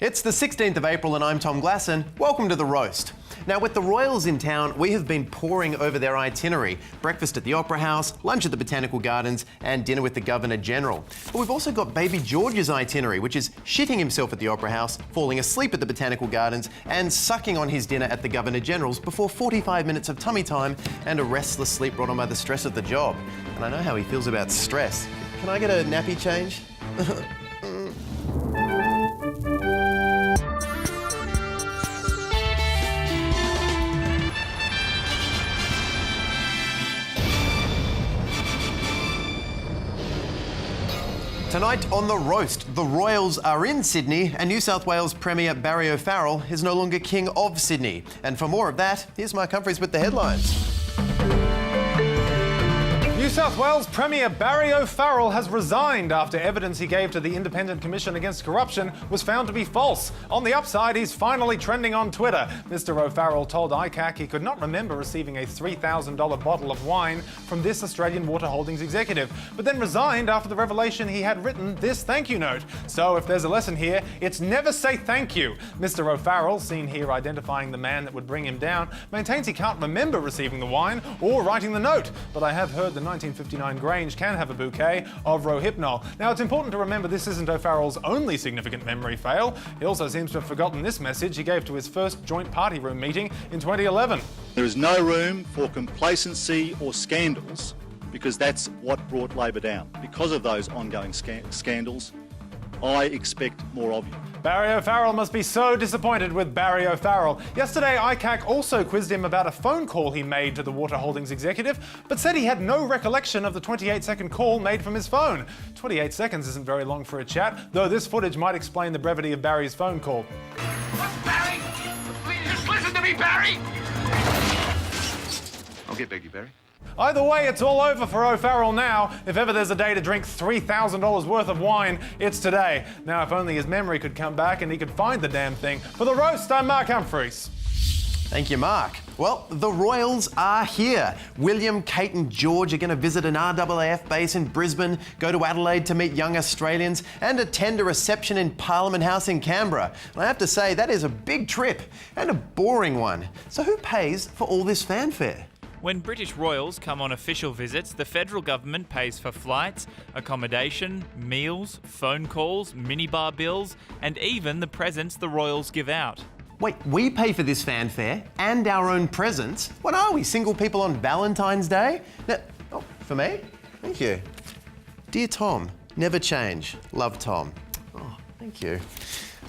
It's the 16th of April and I'm Tom Glasson. Welcome to The Roast. Now, with the royals in town, we have been poring over their itinerary. Breakfast at the Opera House, lunch at the Botanical Gardens and dinner with the Governor-General. But we've also got baby George's itinerary, which is shitting himself at the Opera House, falling asleep at the Botanical Gardens and sucking on his dinner at the Governor-General's before 45 minutes of tummy time and a restless sleep brought on by the stress of the job. And I know how he feels about stress. Can I get a nappy change? Tonight on The Roast, the Royals are in Sydney and New South Wales Premier Barry O'Farrell is no longer King of Sydney. And for more of that, here's Mark Humphries with the headlines. New South Wales Premier Barry O'Farrell has resigned after evidence he gave to the Independent Commission Against Corruption was found to be false. On the upside, he's finally trending on Twitter. Mr O'Farrell told ICAC he could not remember receiving a $3,000 bottle of wine from this Australian Water Holdings executive, but then resigned after the revelation he had written this thank you note. So if there's a lesson here, it's never say thank you. Mr O'Farrell, seen here identifying the man that would bring him down, maintains he can't remember receiving the wine or writing the note, but I have heard the 1959 Grange can have a bouquet of Rohypnol. Now, it's important to remember this isn't O'Farrell's only significant memory fail. He also seems to have forgotten this message he gave to his first joint party room meeting in 2011. There is no room for complacency or scandals because that's what brought Labor down. Because of those ongoing scandals, I expect more of you. Barry O'Farrell must be so disappointed with Barry O'Farrell. Yesterday, ICAC also quizzed him about a phone call he made to the Water Holdings executive, but said he had no recollection of the 28-second call made from his phone. 28 seconds isn't very long for a chat, though this footage might explain the brevity of Barry's phone call. Look, Barry! Please just listen to me, Barry! I'll get Becky, Barry. Either way, it's all over for O'Farrell now. If ever there's a day to drink $3,000 worth of wine, it's today. Now, if only his memory could come back and he could find the damn thing. For The Roast, I'm Mark Humphries. Thank you, Mark. Well, the royals are here. William, Kate and George are going to visit an RAAF base in Brisbane, go to Adelaide to meet young Australians and attend a reception in Parliament House in Canberra. And I have to say, that is a big trip and a boring one. So who pays for all this fanfare? When British royals come on official visits, the federal government pays for flights, accommodation, meals, phone calls, minibar bills, and even the presents the royals give out. Wait, we pay for this fanfare and our own presents? What are we, single people on Valentine's Day? Now, oh, for me? Thank you. Dear Tom, never change. Love, Tom. Oh, thank you.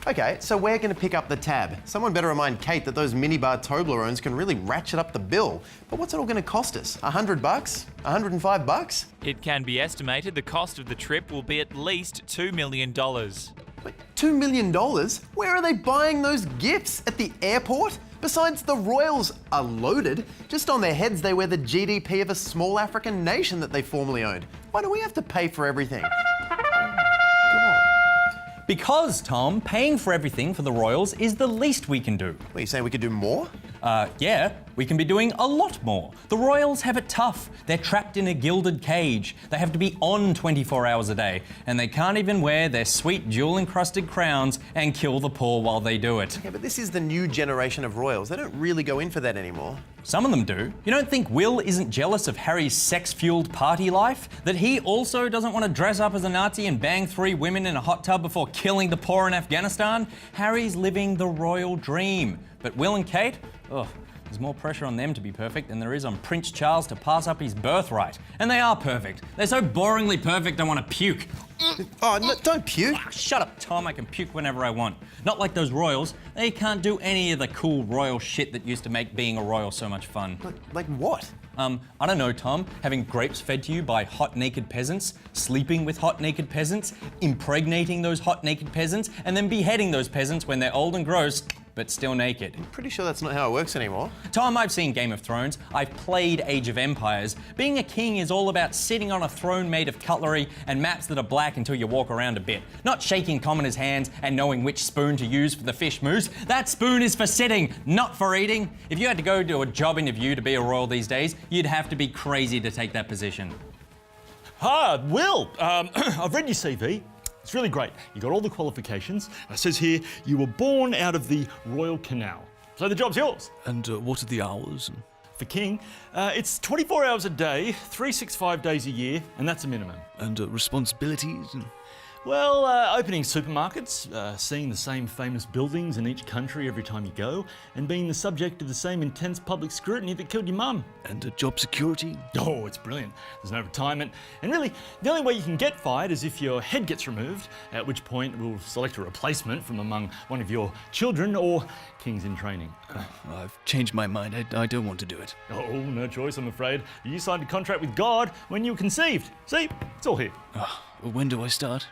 Okay, so we're going to pick up the tab. Someone better remind Kate that those minibar Toblerones can really ratchet up the bill. But what's it all going to cost us? $100? $105? It can be estimated the cost of the trip will be at least $2 million. Wait, $2 million? Where are they buying those gifts? At the airport? Besides, the royals are loaded. Just on their heads, they wear the GDP of a small African nation that they formerly owned. Why do we have to pay for everything? Because, Tom, paying for everything for the royals is the least we can do. What, are you saying we could do more? Yeah, we can be doing a lot more. The royals have it tough. They're trapped in a gilded cage. They have to be on 24 hours a day, and they can't even wear their sweet jewel-encrusted crowns and kill the poor while they do it. Yeah, but this is the new generation of royals. They don't really go in for that anymore. Some of them do. You don't think Will isn't jealous of Harry's sex-fueled party life? That he also doesn't want to dress up as a Nazi and bang 3 women in a hot tub before killing the poor in Afghanistan? Harry's living the royal dream. But Will and Kate? Ugh. There's more pressure on them to be perfect than there is on Prince Charles to pass up his birthright. And they are perfect. They're so boringly perfect I want to puke. Oh, no, don't puke. Shut up, Tom. I can puke whenever I want. Not like those royals. They can't do any of the cool royal shit that used to make being a royal so much fun. Like what? I don't know, Tom. Having grapes fed to you by hot naked peasants, sleeping with hot naked peasants, impregnating those hot naked peasants, and then beheading those peasants when they're old and gross, but still naked. I'm pretty sure that's not how it works anymore. Tom, I've seen Game of Thrones. I've played Age of Empires. Being a king is all about sitting on a throne made of cutlery and maps that are black until you walk around a bit. Not shaking commoners' hands and knowing which spoon to use for the fish mousse. That spoon is for sitting, not for eating. If you had to go to a job interview to be a royal these days, you'd have to be crazy to take that position. Hi, Will. I've read your CV. It's really great. You got all the qualifications. It says here you were born out of the Royal Canal. So the job's yours. And what are the hours? For King, it's 24 hours a day, 365 days a year, and that's a minimum. And responsibilities? Well, opening supermarkets, seeing the same famous buildings in each country every time you go, and being the subject of the same intense public scrutiny that killed your mum. And job security? Oh, it's brilliant. There's no retirement. And really, the only way you can get fired is if your head gets removed, at which point we'll select a replacement from among one of your children or King's in training. I've changed my mind. I don't want to do it. Oh, no choice, I'm afraid. You signed a contract with God when you were conceived. See, it's all here. When do I start?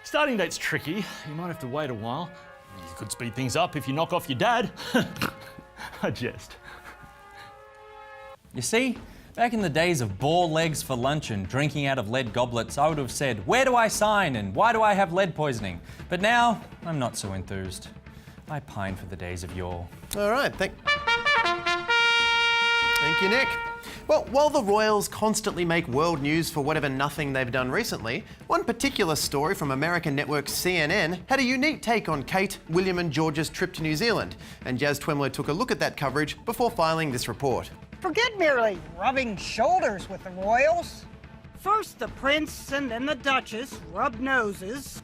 Starting date's tricky. You might have to wait a while. You could speed things up if you knock off your dad. I jest. You see, back in the days of boar legs for lunch and drinking out of lead goblets, I would have said, where do I sign and why do I have lead poisoning? But now, I'm not so enthused. I pine for the days of yore. All right, thank you, Nick. Well, while the royals constantly make world news for whatever nothing they've done recently, one particular story from American network CNN had a unique take on Kate, William and George's trip to New Zealand, and Jazz Twemlow took a look at that coverage before filing this report. Forget merely rubbing shoulders with the royals. First the prince and then the duchess rub noses.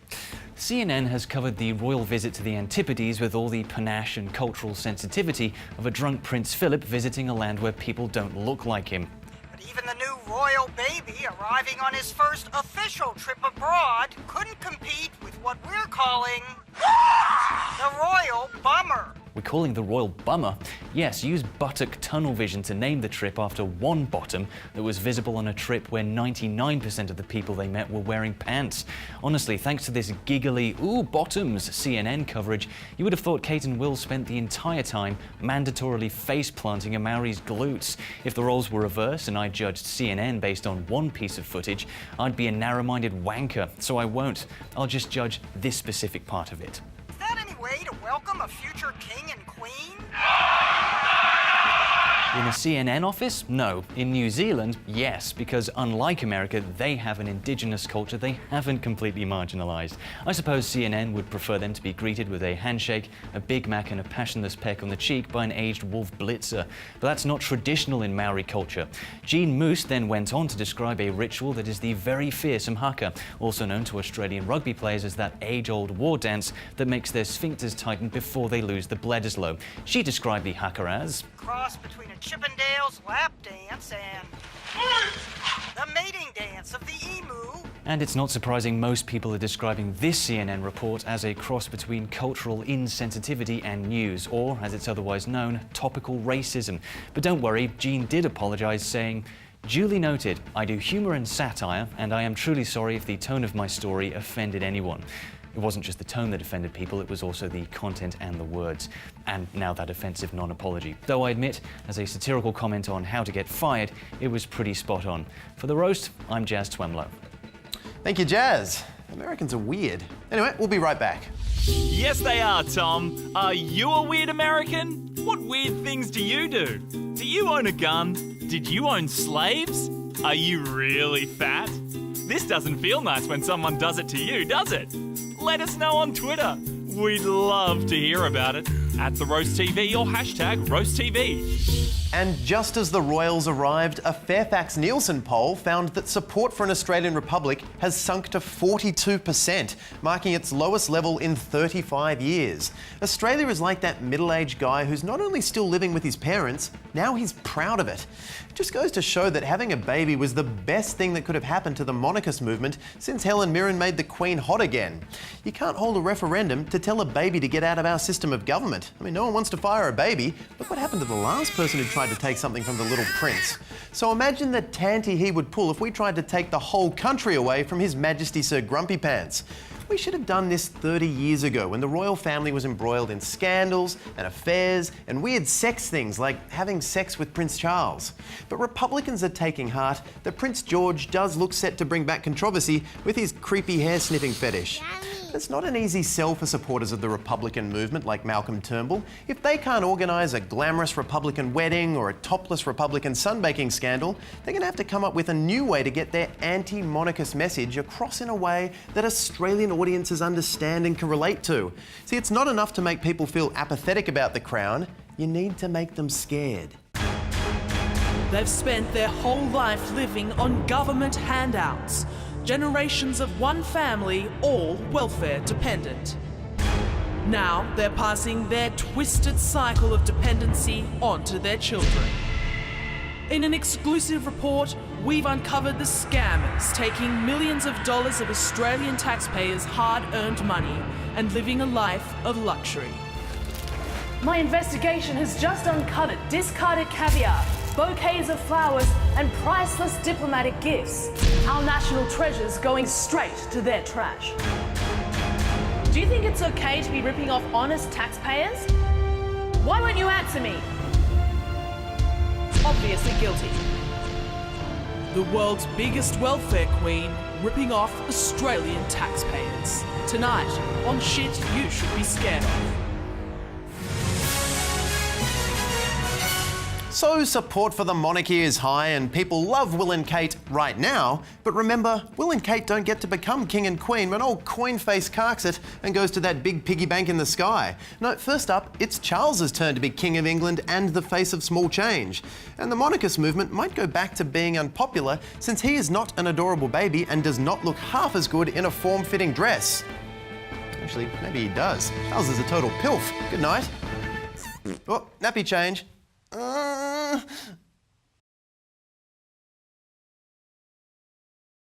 CNN has covered the royal visit to the Antipodes with all the panache and cultural sensitivity of a drunk Prince Philip visiting a land where people don't look like him. But even the new royal baby arriving on his first official trip abroad couldn't compete with what we're calling the royal bummer. We're calling the royal bummer? Yes, use buttock tunnel vision to name the trip after one bottom that was visible on a trip where 99% of the people they met were wearing pants. Honestly, thanks to this giggly, ooh, bottoms CNN coverage, you would have thought Kate and Will spent the entire time mandatorily face-planting a Maori's glutes. If the roles were reversed and I judged CNN based on one piece of footage, I'd be a narrow-minded wanker, so I won't. I'll just judge this specific part of it. Is that any way to welcome a future king and queen? In a CNN office? No. In New Zealand? Yes, because unlike America, they have an indigenous culture they haven't completely marginalised. I suppose CNN would prefer them to be greeted with a handshake, a Big Mac and a passionless peck on the cheek by an aged wolf blitzer. But that's not traditional in Maori culture. Jean Moose then went on to describe a ritual that is the very fearsome haka, also known to Australian rugby players as that age-old war dance that makes their sphincters tighten before they lose the Bledisloe. She described the haka as Cross between a Chippendale's lap dance and the mating dance of the emu. And it's not surprising most people are describing this CNN report as a cross between cultural insensitivity and news, or, as it's otherwise known, topical racism. But don't worry, Jean did apologise, saying, "Duly noted, I do humour and satire, and I am truly sorry if the tone of my story offended anyone." It wasn't just the tone that offended people, it was also the content and the words. And now that offensive non-apology. Though I admit, as a satirical comment on how to get fired, it was pretty spot on. For The Roast, I'm Jazz Twemlow. Thank you, Jazz. Americans are weird. Anyway, we'll be right back. Yes, they are, Tom. Are you a weird American? What weird things do you do? Do you own a gun? Did you own slaves? Are you really fat? This doesn't feel nice when someone does it to you, does it? Let us know on Twitter. We'd love to hear about it. @TheRoastTV or #RoastTV. And just as the royals arrived, a Fairfax Nielsen poll found that support for an Australian republic has sunk to 42%, marking its lowest level in 35 years. Australia is like that middle-aged guy who's not only still living with his parents, now he's proud of it. It just goes to show that having a baby was the best thing that could have happened to the monarchist movement since Helen Mirren made the Queen hot again. You can't hold a referendum to tell a baby to get out of our system of government. I mean, no one wants to fire a baby. Look what happened to the last person who tried to take something from the little prince. So imagine the tanty he would pull if we tried to take the whole country away from His Majesty Sir Grumpy Pants. We should have done this 30 years ago when the royal family was embroiled in scandals and affairs and weird sex things like having sex with Prince Charles. But Republicans are taking heart that Prince George does look set to bring back controversy with his creepy hair sniffing fetish. It's not an easy sell for supporters of the Republican movement like Malcolm Turnbull. If they can't organise a glamorous Republican wedding or a topless Republican sunbaking scandal, they're going to have to come up with a new way to get their anti-monarchist message across in a way that Australian audiences understand and can relate to. See, it's not enough to make people feel apathetic about the Crown. You need to make them scared. They've spent their whole life living on government handouts. Generations of one family, all welfare dependent. Now they're passing their twisted cycle of dependency onto their children. In an exclusive report, we've uncovered the scammers taking millions of dollars of Australian taxpayers' hard-earned money and living a life of luxury. My investigation has just uncovered discarded caviar, bouquets of flowers, and priceless diplomatic gifts. Our national treasures going straight to their trash. Do you think it's okay to be ripping off honest taxpayers? Why won't you answer me? Obviously guilty. The world's biggest welfare queen ripping off Australian taxpayers. Tonight on Shit You Should Be Scared of. So support for the monarchy is high and people love Will and Kate right now, but remember, Will and Kate don't get to become king and queen when old coin-face carks it and goes to that big piggy bank in the sky. No, first up, it's Charles's turn to be King of England and the face of small change. And the monarchist movement might go back to being unpopular since he is not an adorable baby and does not look half as good in a form-fitting dress. Actually, maybe he does. Charles is a total pilf. Good night. Oh, nappy change.